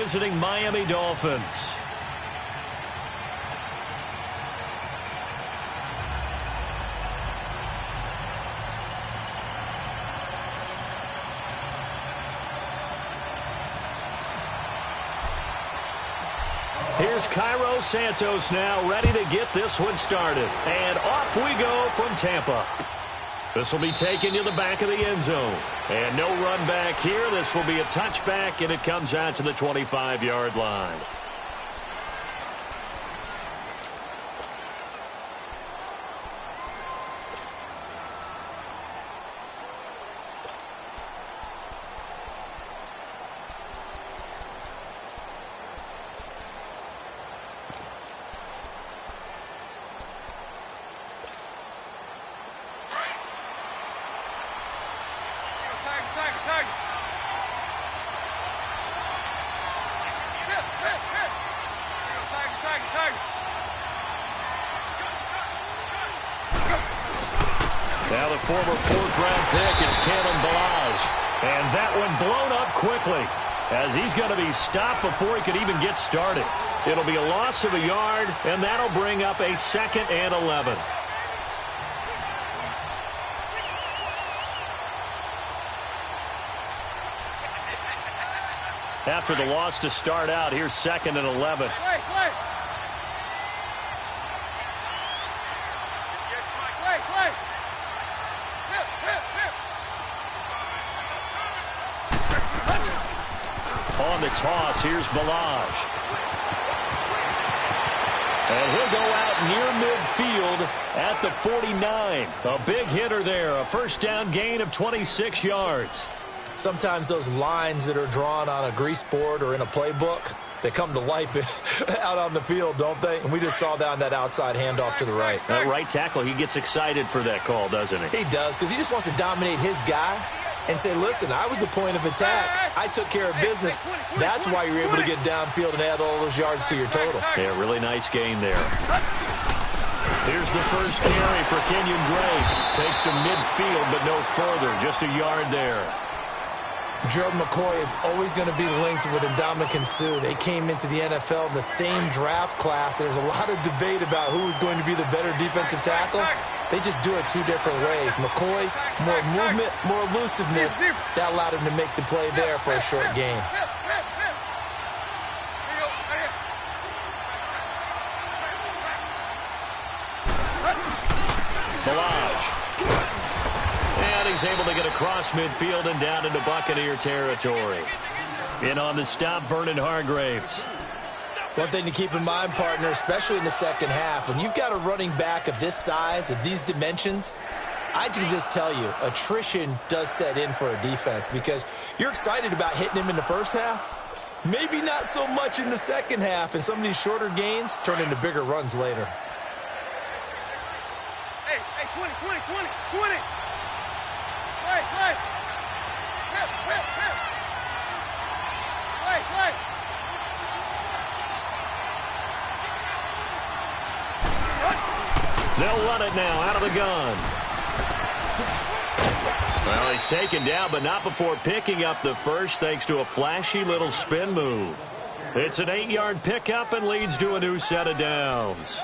visiting Miami Dolphins. Here's Cairo Santos now ready to get this one started. And off we go from Tampa. This will be taken to the back of the end zone. And no run back here. This will be a touchback, and it comes out to the 25-yard line. Now the former fourth-round pick, it's Kalen Balaj. And that one blown up quickly as he's going to be stopped before he could even get started. It'll be a loss of a yard, and that'll bring up a 2nd and 11. After the loss to start out, here's 2nd and 11. On the toss, here's Balaj. And he'll go out near midfield at the 49. A big hitter there, a first down gain of 26 yards. Sometimes those lines that are drawn on a grease board or in a playbook, they come to life out on the field, don't they? And we just saw that on that outside handoff to the right. That right tackle, he gets excited for that call, doesn't he? He does, because he just wants to dominate his guy and say, listen, I was the point of attack. I took care of business. That's why you're able to get downfield and add all those yards to your total. Yeah, really nice gain there. Here's the first carry for Kenyon Drake. Takes to midfield, but no further. Just a yard there. Gerald McCoy is always going to be linked with Ndamukong Suh. They came into the NFL in the same draft class. There was a lot of debate about who was going to be the better defensive tackle. They just do it two different ways. McCoy, more movement, more elusiveness. That allowed him to make the play there for a short gain. Balaj. And he's able to get across midfield and down into Buccaneer territory. In on the stop, Vernon Hargreaves. One thing to keep in mind, partner, especially in the second half, when you've got a running back of this size, of these dimensions, I can just tell you, attrition does set in for a defense because you're excited about hitting him in the first half. Maybe not so much in the second half, and some of these shorter gains turn into bigger runs later. Hey, 20. Play. They'll run it now out of the gun. Well, he's taken down, but not before picking up the first thanks to a flashy little spin move. It's an 8-yard pickup and leads to a new set of downs.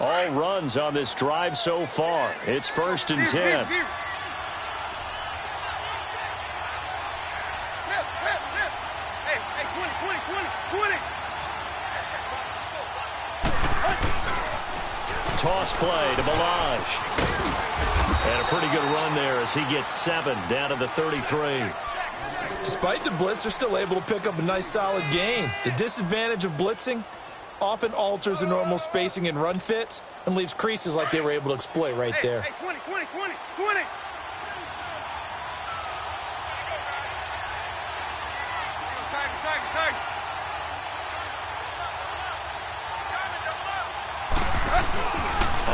All runs on this drive so far. It's 1st and 10. Toss play to Balaj. And a pretty good run there as he gets 7 down to the 33. Despite the blitz, they're still able to pick up a nice solid gain. The disadvantage of blitzing often alters the normal spacing and run fits and leaves creases like they were able to exploit right there. Hey, 20. Tiger.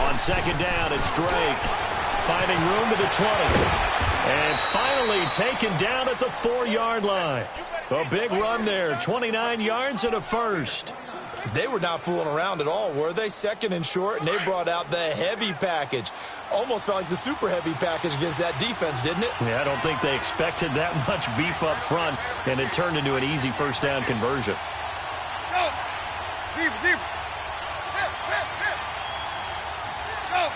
On second down, it's Drake. Finding room to the 20. And finally taken down at the 4-yard line. A big run there, 29 yards and a first. They were not fooling around at all, were they? Second and short, and they brought out the heavy package. Almost felt like the super heavy package against that defense, didn't it? Yeah, I don't think they expected that much beef up front, and it turned into an easy first down conversion. Go. Deep, deep. Hit, hit, hit. Go.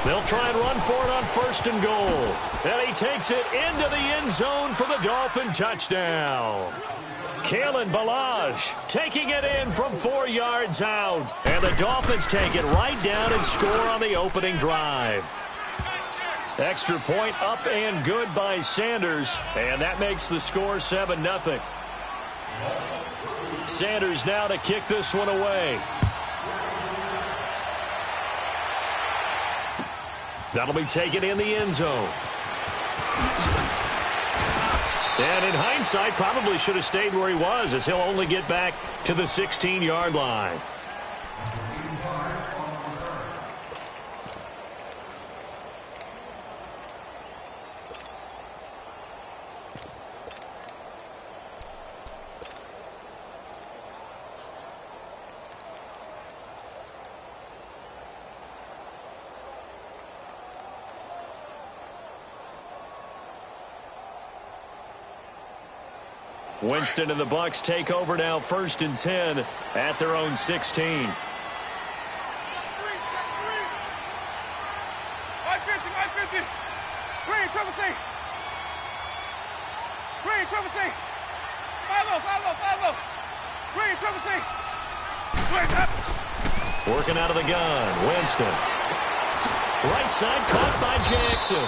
They'll try and run for it on first and goal. And he takes it into the end zone for the Dolphin touchdown. Kalen Ballage taking it in from 4 yards out. And the Dolphins take it right down and score on the opening drive. Extra point up and good by Sanders. And that makes the score 7-0. Sanders now to kick this one away. That'll be taken in the end zone. And in hindsight, probably should have stayed where he was, as he'll only get back to the 16-yard line. Winston and the Bucs take over now, 1st and 10 at their own 16. 550, 550. Screen, triple C. Screen, triple C. 5-0, 5-0, 5-0. Screen, triple C. Screen, up. Working out of the gun, Winston. Right side caught by Jackson.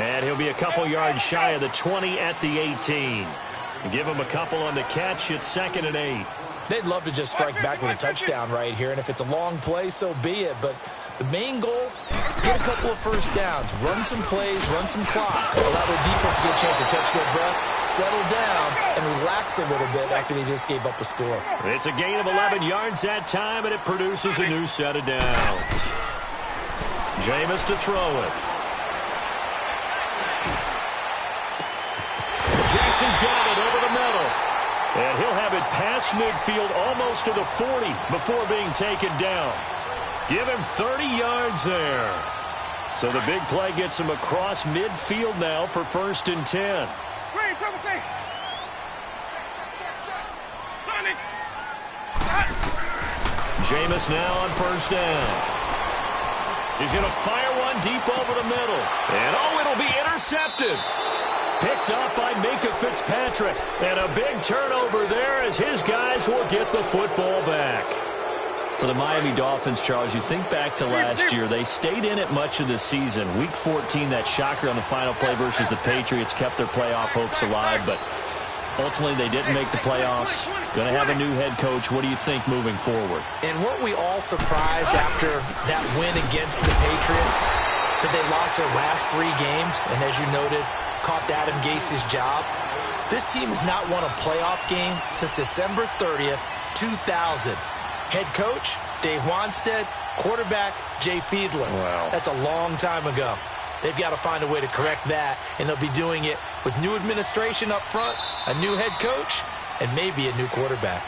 And he'll be a couple yards shy of the 20 at the 18. Give him a couple on the catch. It's 2nd and 8. They'd love to just strike back with a touchdown right here, and if it's a long play, so be it. But the main goal, get a couple of first downs, run some plays, run some clock, allow their defense to get a chance to catch their breath, settle down, and relax a little bit after they just gave up a score. It's a gain of 11 yards that time, and it produces a new set of downs. Jameis to throw it. Jackson's got it over the middle. And he'll have it past midfield almost to the 40 before being taken down. Give him 30 yards there. So the big play gets him across midfield now for 1st and 10. Screen, triple C. Sonic. Jameis now on 1st down. He's going to fire one deep over the middle. And oh, it'll be intercepted. Picked up by Minkah Fitzpatrick. And a big turnover there as his guys will get the football back. For the Miami Dolphins, Charles, you think back to last year. They stayed in it much of the season. Week 14, that shocker on the final play versus the Patriots kept their playoff hopes alive. But ultimately, they didn't make the playoffs. Going to have a new head coach. What do you think moving forward? And weren't we all surprised after that win against the Patriots that they lost their last 3 games? And as you noted, cost Adam Gase his job. This team has not won a playoff game since December 30th, 2000. Head coach, Dave Wanstead. Quarterback, Jay Fiedler. Wow. That's a long time ago. They've got to find a way to correct that, and they'll be doing it with new administration up front, a new head coach, and maybe a new quarterback.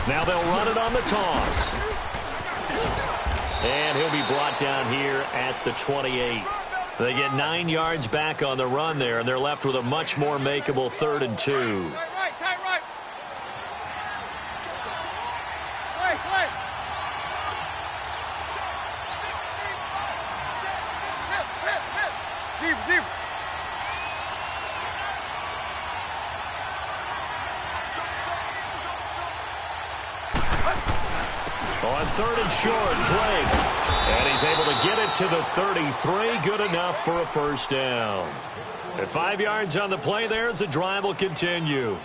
Now they'll run it on the toss. And he'll be brought down here at the 28. They get 9 yards back on the run there, and they're left with a much more makeable 3rd and 2. Tight right. Play. Hit. Deep. On third and short, Drake. And he's able to get it to the 33. Good enough for a first down. At 5 yards on the play there, as the drive will continue.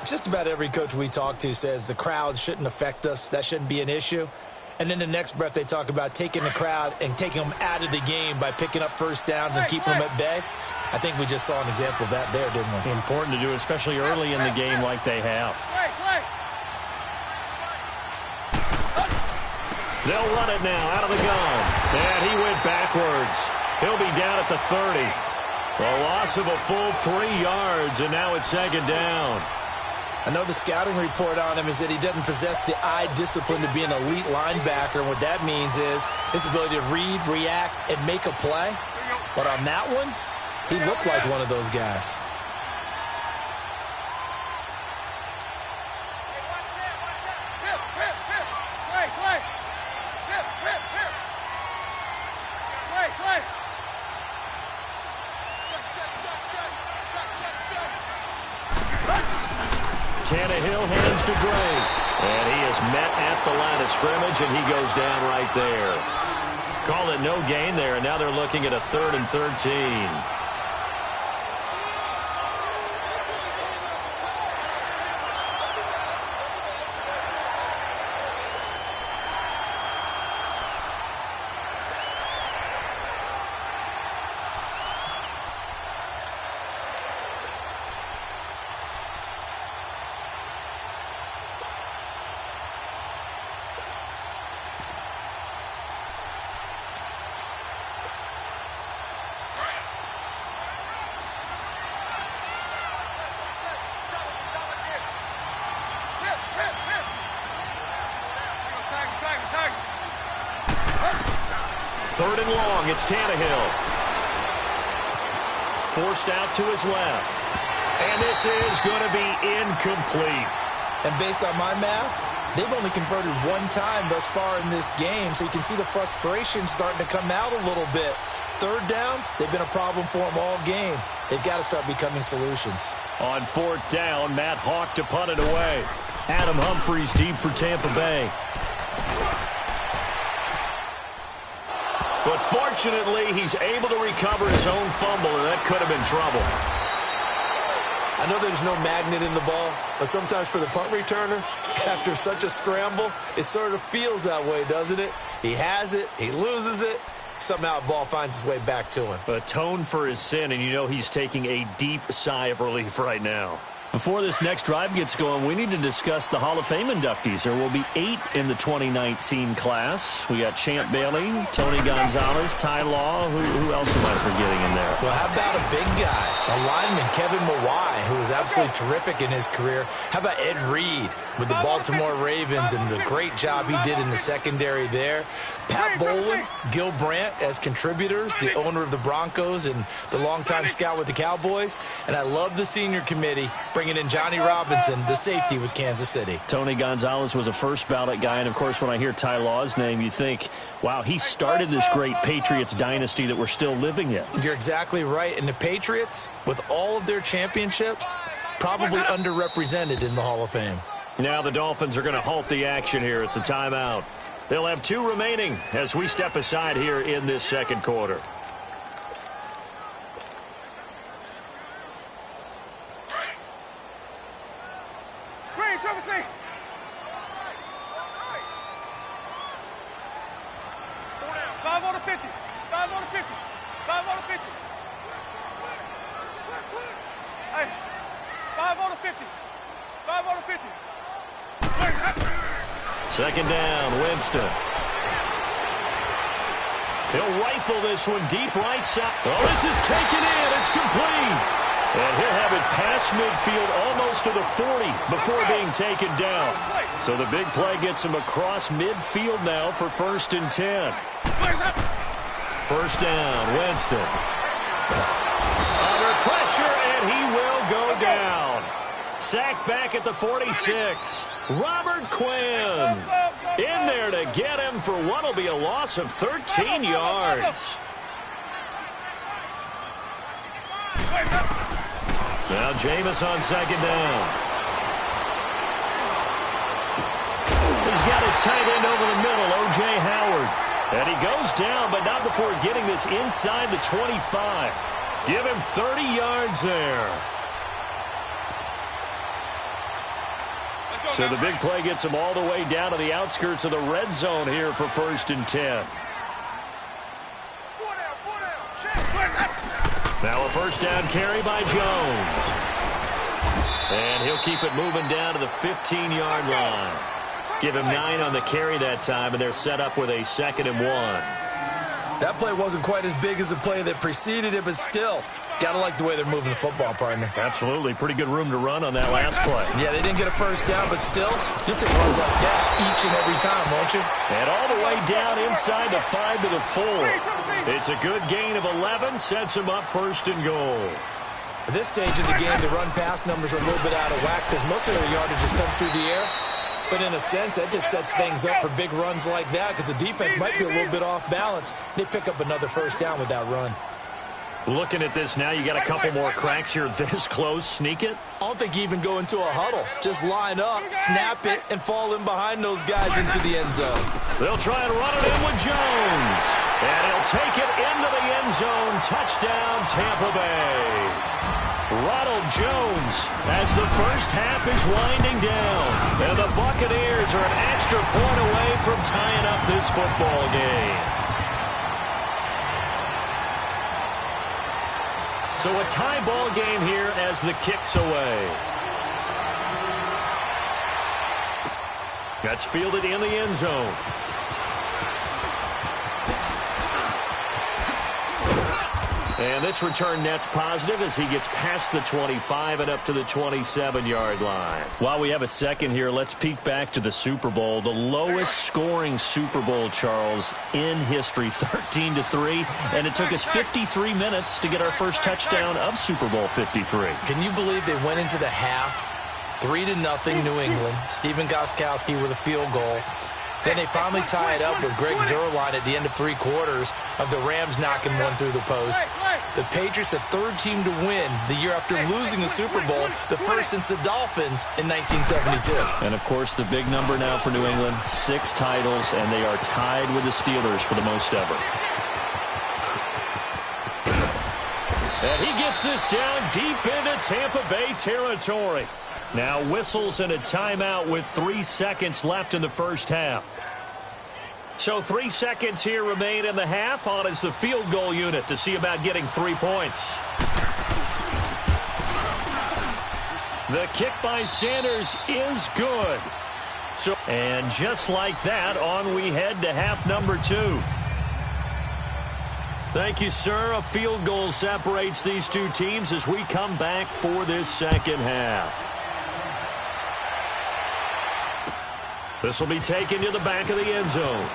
Just about every coach we talk to says the crowd shouldn't affect us. That shouldn't be an issue. And in the next breath, they talk about taking the crowd and taking them out of the game by picking up first downs and keeping them at bay. I think we just saw an example of that there, didn't we? Important to do, especially early in the game like they have. They'll run it now out of the gun. And he went backwards. He'll be down at the 30. A loss of a full 3 yards, and now it's second down. I know the scouting report on him is that he doesn't possess the eye discipline to be an elite linebacker. And what that means is his ability to read, react, and make a play. But on that one, he looked like one of those guys. Tannehill hands to Drake. And he is met at the line of scrimmage, and he goes down right there. Call it no gain there, and now they're looking at a 3rd and 13. Third and long, it's Tannehill. Forced out to his left. And this is going to be incomplete. And based on my math, they've only converted one time thus far in this game, so you can see the frustration starting to come out a little bit. Third downs, they've been a problem for them all game. They've got to start becoming solutions. On 4th down, Matt Hawk to punt it away. Adam Humphries deep for Tampa Bay. But fortunately, he's able to recover his own fumble, and that could have been trouble. I know there's no magnet in the ball, but sometimes for the punt returner, after such a scramble, it sort of feels that way, doesn't it? He has it, he loses it, somehow the ball finds its way back to him. Atone for his sin, and you know he's taking a deep sigh of relief right now. Before this next drive gets going, we need to discuss the Hall of Fame inductees. There will be 8 in the 2019 class. We got Champ Bailey, Tony Gonzalez, Ty Law. Who else am I forgetting in there? Well, how about a big guy, a lineman, Kevin Mawai, who was absolutely terrific in his career. How about Ed Reed with the Baltimore Ravens and the great job he did in the secondary there? Pat Bowlen, Gil Brandt as contributors, the owner of the Broncos and the longtime scout with the Cowboys. And I love the senior committee bringing in Johnny Robinson, the safety with Kansas City. Tony Gonzalez was a first ballot guy. And, of course, when I hear Ty Law's name, you think, wow, he started this great Patriots dynasty that we're still living in. You're exactly right. And the Patriots, with all of their championships, probably underrepresented in the Hall of Fame. Now the Dolphins are going to halt the action here. It's a timeout. They'll have 2 remaining as we step aside here in this second quarter. Green, Defensein. 5 on the 50. 5 on the 50. 5 on the 50. Hey, 5 on the 50. 5 on the 50. Second down, Winston. He'll rifle this one deep right side. Oh, this is taken in. It's complete. And he'll have it past midfield almost to the 40 before being taken down. So the big play gets him across midfield now for 1st and 10. First down, Winston. Under pressure, and he will go down. Sacked back at the 46. Robert Quinn in there to get him for what will be a loss of 13 yards. Now Jameis on second down. He's He's got his tight end over the middle, O.J. Howard. And he goes down, but not before getting this inside the 25. Give him 30 yards there. So the big play gets him all the way down to the outskirts of the red zone here for 1st and 10. Now a first down carry by Jones. And he'll keep it moving down to the 15-yard line. Give him 9 on the carry that time, and they're set up with a 2nd and 1. That play wasn't quite as big as the play that preceded it, but still, got to like the way they're moving the football, partner. Absolutely. Pretty good room to run on that last play. Yeah, they didn't get a first down, but still, you'll take runs like that each and every time, won't you? And all the way down inside the 5 to the 4. It's a good gain of 11, sets him up 1st and goal. At this stage of the game, the run-pass numbers are a little bit out of whack because most of their yardage has come through the air. But in a sense, that just sets things up for big runs like that because the defense might be a little bit off balance. They pick up another first down with that run. Looking at this now, you got a couple more cracks here this close. Sneak it? I don't think you even go into a huddle. Just line up, snap it, and fall in behind those guys into the end zone. They'll try and run it in with Jones. And he'll take it into the end zone. Touchdown, Tampa Bay. Ronald Jones as the first half is winding down. And the Buccaneers are an extra point away from tying up this football game. So a tie ball game here as the kick's away. That's fielded in the end zone. And this return net's positive as he gets past the 25 and up to the 27-yard line. While we have a second here, let's peek back to the Super Bowl. The lowest scoring Super Bowl, Charles, in history, 13-3. And it took us 53 minutes to get our first touchdown of Super Bowl 53. Can you believe they went into the half, 3-0 New England, Stephen Gostkowski with a field goal. Then they finally tie it up with Greg Zuerlein at the end of 3 quarters of the Rams knocking one through the post. The Patriots, the 3rd team to win the year after losing the Super Bowl, the first since the Dolphins in 1972. And, of course, the big number now for New England, 6 titles, and they are tied with the Steelers for the most ever. And he gets this down deep into Tampa Bay territory. Now whistles and a timeout with 3 seconds left in the first half. So 3 seconds here remain in the half. On is the field goal unit to see about getting 3 points. The kick by Sanders is good. And just like that, on we head to half number 2. Thank you, sir. A field goal separates these two teams as we come back for this second half. This will be taken to the back of the end zone.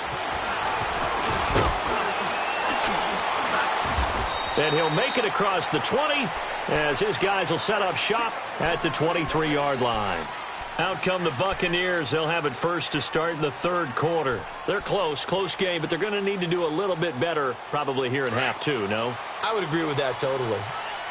And he'll make it across the 20 as his guys will set up shop at the 23-yard line. Out come the Buccaneers. They'll have it first to start the 3rd quarter. They're close game, but they're going to need to do a little bit better probably here in half 2, no? I would agree with that totally.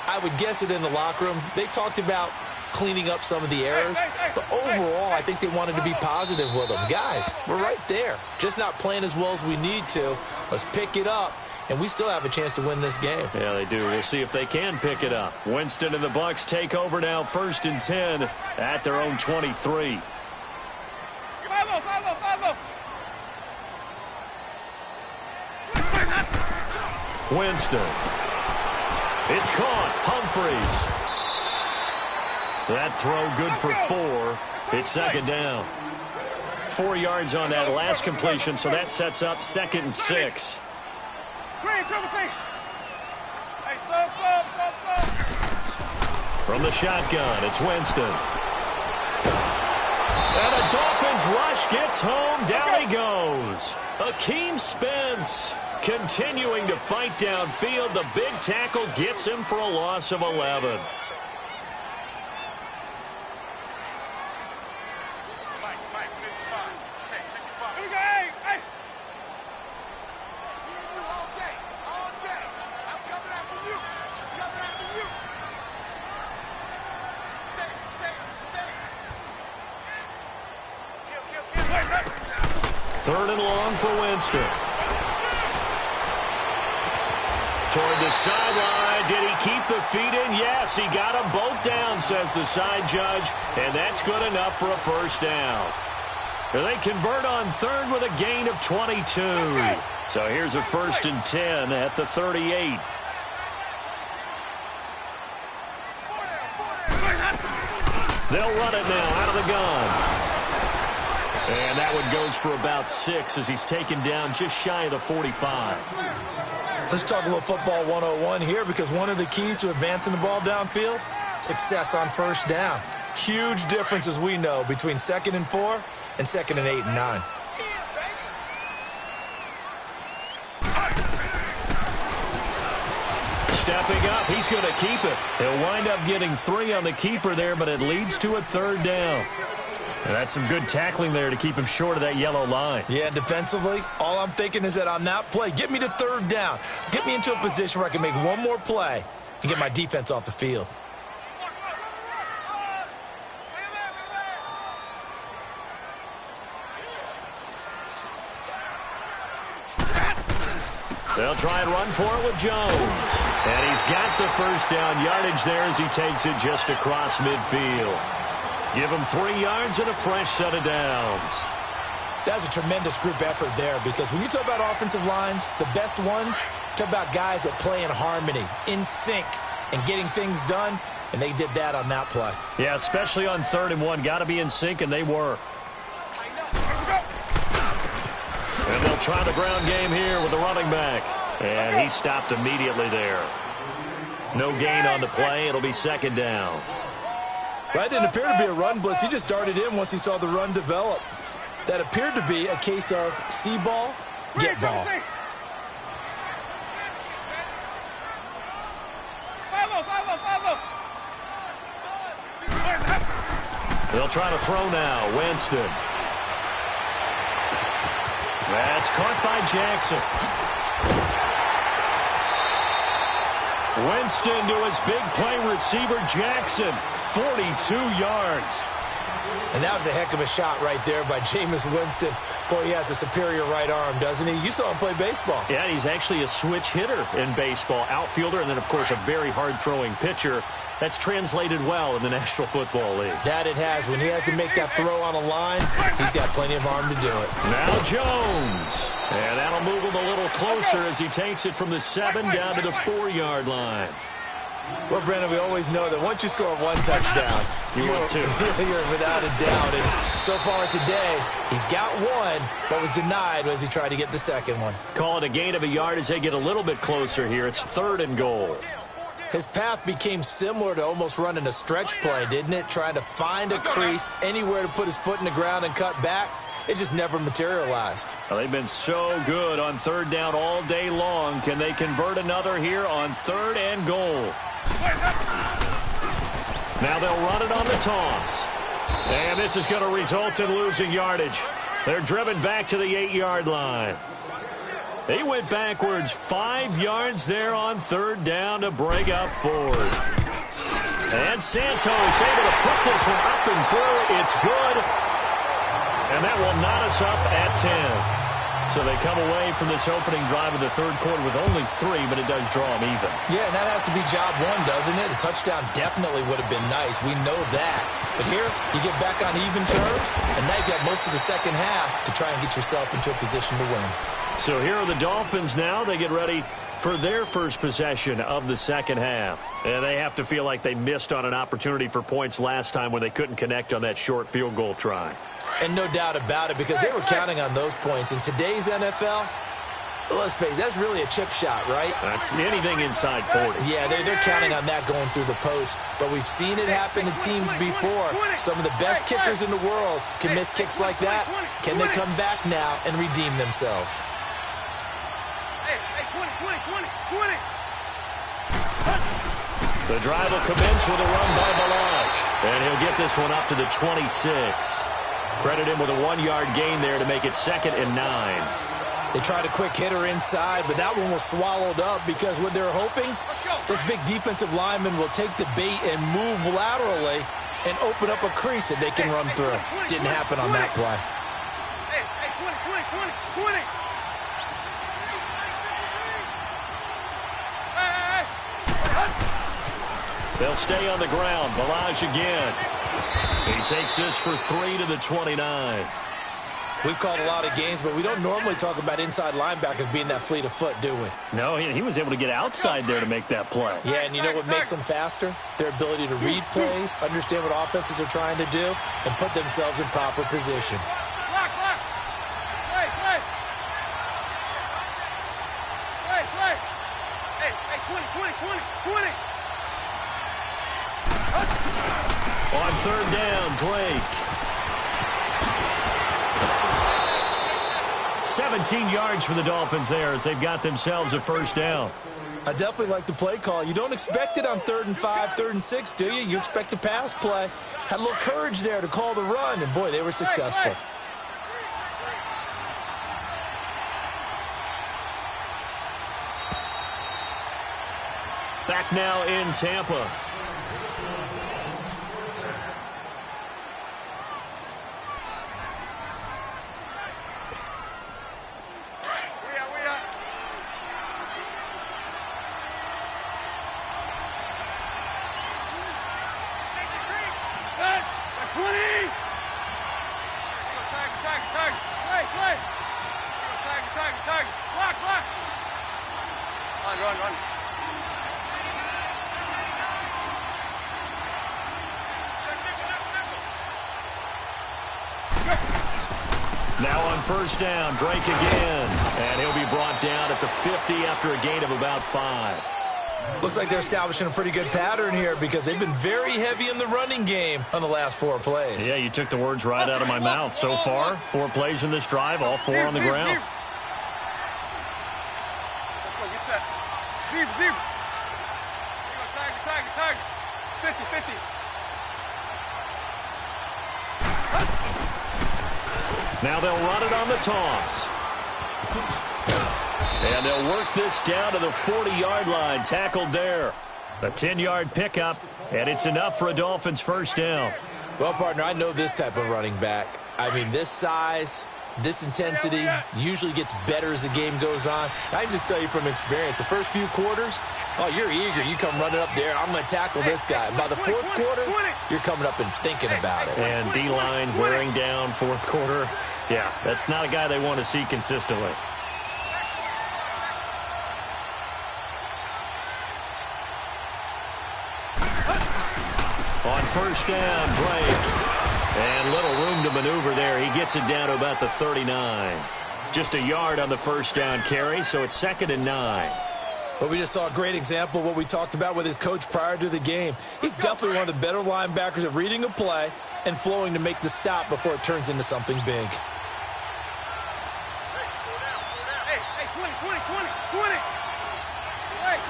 I would guess it in the locker room. They talked about cleaning up some of the errors, but overall, I think they wanted to be positive with them. Guys, we're right there. Just not playing as well as we need to. Let's pick it up, and we still have a chance to win this game. Yeah, they do. We'll see if they can pick it up. Winston and the Bucs take over now, 1st and 10 at their own 23. Winston. It's caught. Humphreys. That throw good for 4. It's 2nd down. 4 yards on that last completion, so that sets up 2nd and 6. From the shotgun, it's Winston. And a Dolphins rush gets home. Down he goes. Akeem Spence continuing to fight downfield. The big tackle gets him for a loss of 11. 3rd and long for Winston. Toward the sideline. Did he keep the feet in? Yes, he got them both down, says the side judge, and that's good enough for a first down. They convert on 3rd with a gain of 22. So here's a 1st and 10 at the 38. They'll run it now out of the gun. And that one goes for about 6 as he's taken down just shy of the 45. Let's talk a little football 101 here, because one of the keys to advancing the ball downfield, success on first down. Huge difference, as we know, between 2nd and 4 and 2nd and 8 and 9. Stepping up, he's going to keep it. He'll wind up getting 3 on the keeper there, but it leads to a 3rd down. And that's some good tackling there to keep him short of that yellow line. Yeah, defensively, all I'm thinking is that on that play, get me to 3rd down. Get me into a position where I can make one more play and get my defense off the field. They'll try and run for it with Jones. And he's got the first down yardage there as he takes it just across midfield. Give him 3 yards and a fresh set of downs. That's a tremendous group effort there, because when you talk about offensive lines, the best ones, talk about guys that play in harmony, in sync, and getting things done, and they did that on that play. Yeah, especially on 3rd and 1. Got to be in sync, and they were. And they'll try the ground game here with the running back. And he stopped immediately there. No gain on the play. It'll be 2nd down. That didn't appear to be a run blitz. He just darted in once he saw the run develop. That appeared to be a case of see ball, get ball. They'll try to throw now. Winston. That's caught by Jackson. Winston to his big play receiver, Jackson. 42 yards. And that was a heck of a shot right there by Jameis Winston. Boy, he has a superior right arm, doesn't he? You saw him play baseball. Yeah, he's actually a switch hitter in baseball. Outfielder, and then, of course, a very hard-throwing pitcher. That's translated well in the National Football League. That it has. When he has to make that throw on a line, he's got plenty of arm to do it. Now Jones. And that'll move him a little closer as he takes it from the 7 down to the 4-yard line. Well, Brandon, we always know that once you score 1 touchdown, you're without a doubt. And so far today, he's got 1, but was denied as he tried to get the 2nd one. Call it a gain of a yard as they get a little bit closer here. It's 3rd and goal. His path became similar to almost running a stretch play, didn't it? Trying to find a crease, anywhere to put his foot in the ground and cut back. It just never materialized. Well, they've been so good on 3rd down all day long. Can they convert another here on 3rd and goal? Now they'll run it on the toss. And this is going to result in losing yardage. They're driven back to the 8-yard line. He went backwards 5 yards there on 3rd down to bring up 4th. And Santos able to put this one up and through. It's good. And that will knot us up at 10. So they come away from this opening drive of the 3rd quarter with only 3, but it does draw them even. Yeah, and that has to be job 1, doesn't it? A touchdown definitely would have been nice. We know that. But here, you get back on even terms, and now you got most of the second half to try and get yourself into a position to win. So here are the Dolphins now. They get ready for their first possession of the second half. And they have to feel like they missed on an opportunity for points last time when they couldn't connect on that short field goal try. And no doubt about it, because they were counting on those points. In today's NFL, let's face it, that's really a chip shot, right? That's anything inside 40. Yeah, they're counting on that going through the post. But we've seen it happen to teams before. Some of the best kickers in the world can miss kicks like that. Can they come back now and redeem themselves? The drive will commence with a run by Balaj. And he'll get this one up to the 26. Credit him with a 1-yard gain there to make it 2nd and 9. They tried a quick hitter inside, but that one was swallowed up because what they're hoping, this big defensive lineman will take the bait and move laterally and open up a crease that they can run through. Didn't happen on that play. They'll stay on the ground. Balaj again. He takes this for 3 to the 29. We've called a lot of games, but we don't normally talk about inside linebackers being that fleet of foot, do we? No, he was able to get outside there to make that play. Yeah, and you know what makes them faster? Their ability to read plays, understand what offenses are trying to do, and put themselves in proper position. Block, block. Play, play. Play, play. Hey, 20. On third down, Drake. 17 yards for the Dolphins there as they've got themselves a first down. I definitely like the play call. You don't expect it on 3rd and 5, 3rd and 6, do you? You expect a pass play. Had a little courage there to call the run, and boy, they were successful. Back now in Tampa. Run. Now on first down, Drake again. And he'll be brought down at the 50 after a gain of about 5. Looks like they're establishing a pretty good pattern here because they've been very heavy in the running game on the last 4 plays. Yeah, you took the words right out of my mouth. So far, 4 plays in this drive, all 4 on the ground. Let's go, get set. Deep. Tag. 50. Now they'll run it on the toss. And they'll work this down to the 40-yard line. Tackled there. A 10-yard pickup, and it's enough for a Dolphins first down. Well, partner, I know this type of running back. I mean, this size, this intensity usually gets better as the game goes on. I can just tell you from experience, the first few quarters, oh, you're eager. You come running up there, I'm going to tackle this guy. By the 4th quarter, you're coming up and thinking about it. And D-line wearing down 4th quarter. Yeah, that's not a guy they want to see consistently. On first down, Drake. And little room to maneuver there. He gets it down to about the 39. Just a yard on the first down carry, so it's 2nd and 9. But we just saw a great example of what we talked about with his coach prior to the game. He's definitely one of the better linebackers at reading a play and flowing to make the stop before it turns into something big. Hey, 20.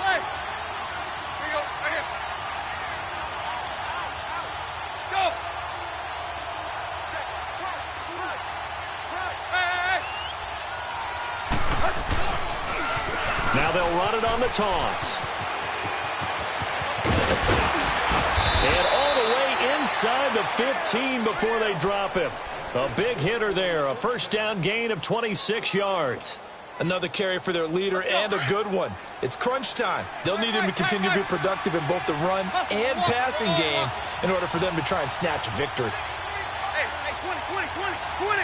Play. Here you go, right here. Go. Now they'll run it on the toss. And all the way inside the 15 before they drop him. A big hitter there. A first down gain of 26 yards. Another carry for their leader and a good one. It's crunch time. They'll need him to continue to be productive in both the run and passing game in order for them to try and snatch a victory. Hey, 20. Play.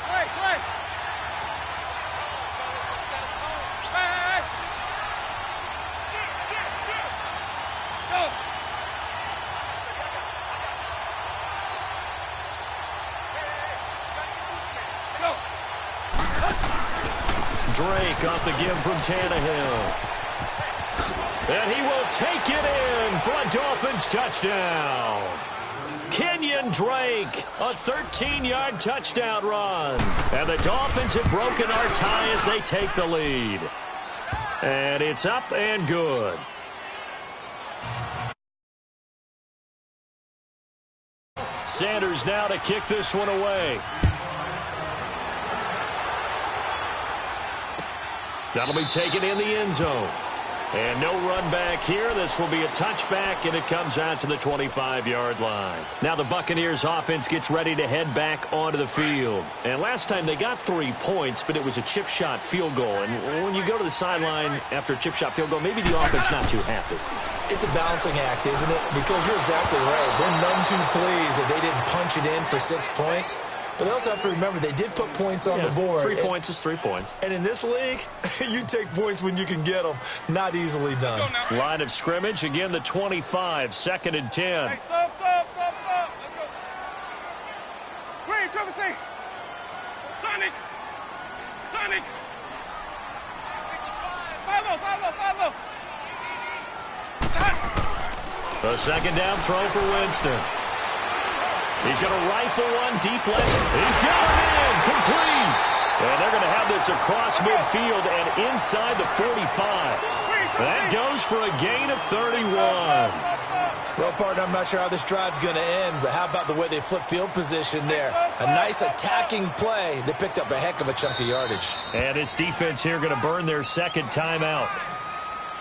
Hey. Go. Drake off the give from Tannehill. And he will take it in for a Dolphins touchdown. Kenyon Drake, a 13-yard touchdown run. And the Dolphins have broken our tie as they take the lead. And it's up and good. Sanders now to kick this one away. That'll be taken in the end zone. And no run back here. This will be a touchback, and it comes out to the 25-yard line. Now the Buccaneers offense gets ready to head back onto the field. And last time they got 3 points, but it was a chip shot field goal. And when you go to the sideline after a chip shot field goal, maybe the offense not too happy. It's a balancing act, isn't it? Because you're exactly right. They're none too pleased that they didn't punch it in for 6 points. But they also have to remember they did put points on the board. 3 points is 3 points. And in this league, you take points when you can get them. Not easily done. Line of scrimmage, again the 25, 2nd and 10. Hey, sub. Let's go. Green, triple C. Sonic. 5-0. The second down throw for Winston. He's going to rifle one deep left. He's got it in. Complete. And they're going to have this across midfield and inside the 45. That goes for a gain of 31. Well, partner, I'm not sure how this drive's going to end, but how about the way they flip field position there? A nice attacking play. They picked up a heck of a chunk of yardage. And this defense here going to burn their second timeout.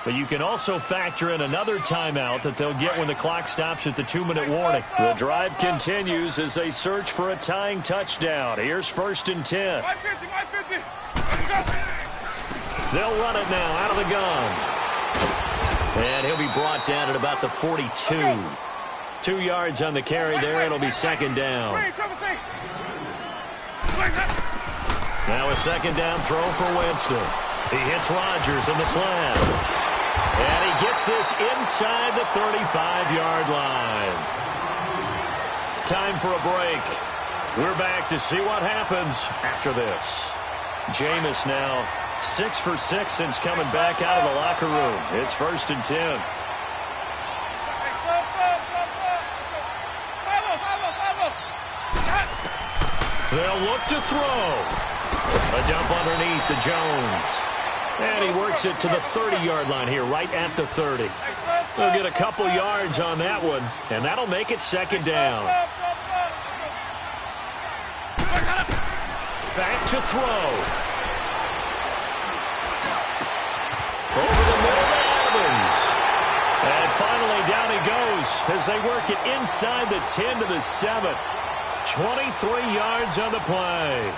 But you can also factor in another timeout that they'll get when the clock stops at the 2-minute warning. The drive continues as they search for a tying touchdown. Here's 1st and 10. 550. Let's go. They'll run it now out of the gun. And he'll be brought down at about the 42. 2 yards on the carry there. It'll be second down. Now a second down throw for Winston. He hits Rodgers in the flat. And he gets this inside the 35-yard line. Time for a break. We're back to see what happens after this. Jameis now 6 for 6 since coming back out of the locker room. It's 1st and 10. They'll look to throw. A dump underneath to Jones. And he works it to the 30-yard line here, right at the 30. They'll get a couple yards on that one, and that'll make it second down. Back to throw. Over the middle to Evans. And finally down he goes as they work it inside the 10 to the 7. 23 yards on the play.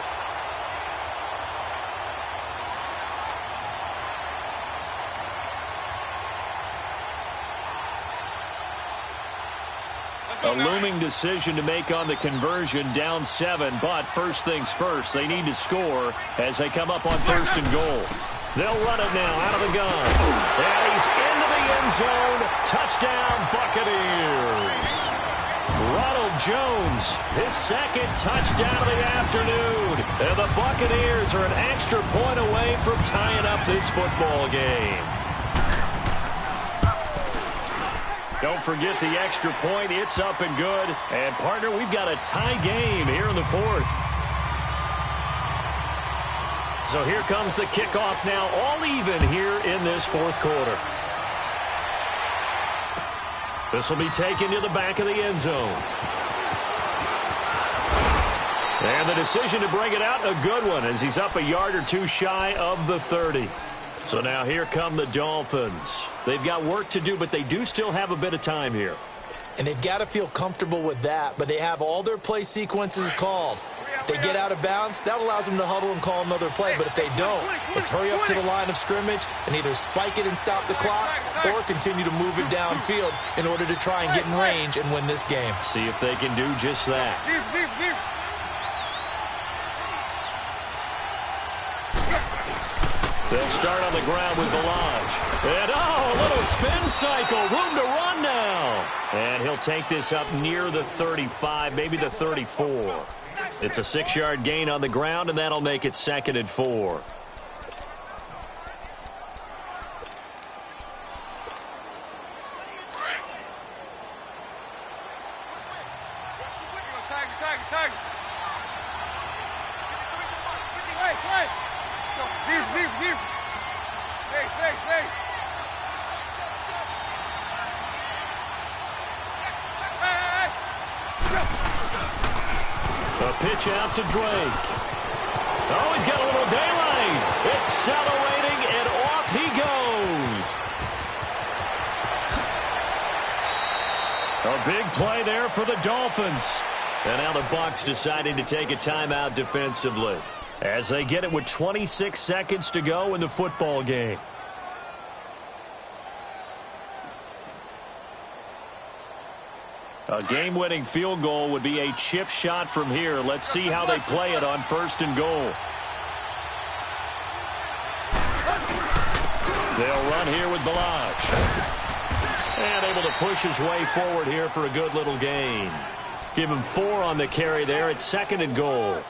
A looming decision to make on the conversion, down 7, but first things first, they need to score as they come up on 1st and goal. They'll run it now out of the gun. And he's into the end zone. Touchdown, Buccaneers. Ronald Jones, his second touchdown of the afternoon. And the Buccaneers are an extra point away from tying up this football game. Don't forget the extra point. It's up and good. And, partner, we've got a tie game here in the 4th. So here comes the kickoff now, all even here in this 4th quarter. This will be taken to the back of the end zone. And the decision to bring it out, a good one, as he's up a yard or two shy of the 30. So now here come the Dolphins. They've got work to do, but they do still have a bit of time here. And they've got to feel comfortable with that, but they have all their play sequences called. If they get out of bounds, that allows them to huddle and call another play. But if they don't, it's hurry up to the line of scrimmage and either spike it and stop the clock or continue to move it downfield in order to try and get in range and win this game. See if they can do just that. Deep. They'll start on the ground with Balaj. And, a little spin cycle. Room to run now. And he'll take this up near the 35, maybe the 34. It's a 6-yard gain on the ground, and that'll make it 2nd and 4. Tag. Play. Deep. Hey. A pitch out to Drake. Oh, he's got a little daylight. Accelerating, and off he goes. A big play there for the Dolphins. And now the Bucs deciding to take a timeout defensively as they get it with 26 seconds to go in the football game. A game-winning field goal would be a chip shot from here. Let's see how they play it on 1st and goal. They'll run here with Balazs. And able to push his way forward here for a good little gain. Give him 4 on the carry there at 2nd and goal.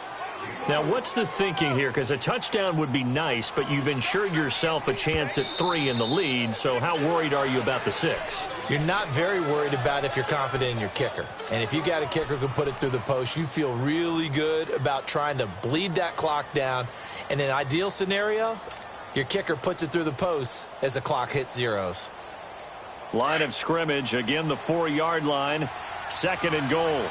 Now, what's the thinking here? Because a touchdown would be nice, but you've ensured yourself a chance at 3 in the lead, so how worried are you about the 6? You're not very worried about if you're confident in your kicker. And if you got a kicker who can put it through the post, you feel really good about trying to bleed that clock down. In an ideal scenario, your kicker puts it through the post as the clock hits zeros. Line of scrimmage, again the 4-yard line, 2nd and goal.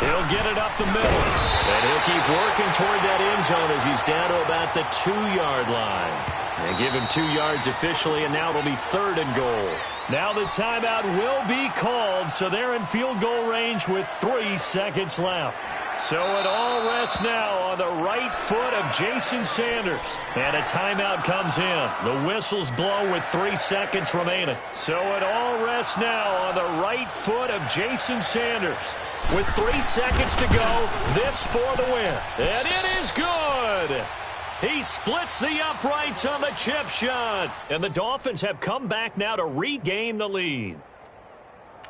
He'll get it up the middle, and he'll keep working toward that end zone as he's down to about the 2-yard line. They give him 2 yards officially, and now it'll be 3rd and goal. Now the timeout will be called, so they're in field goal range with 3 seconds left. So it all rests now on the right foot of Jason Sanders. And a timeout comes in. The whistles blow with 3 seconds remaining. So it all rests now on the right foot of Jason Sanders. With 3 seconds to go, this for the win. And it is good. He splits the uprights on the chip shot. And the Dolphins have come back now to regain the lead.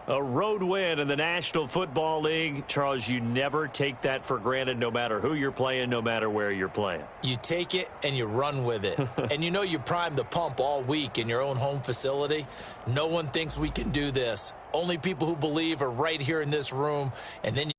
A road win in the National Football League. Charles, you never take that for granted no matter who you're playing, no matter where you're playing. You take it and you run with it. And you know you primed the pump all week in your own home facility. No one thinks we can do this. Only people who believe are right here in this room. And then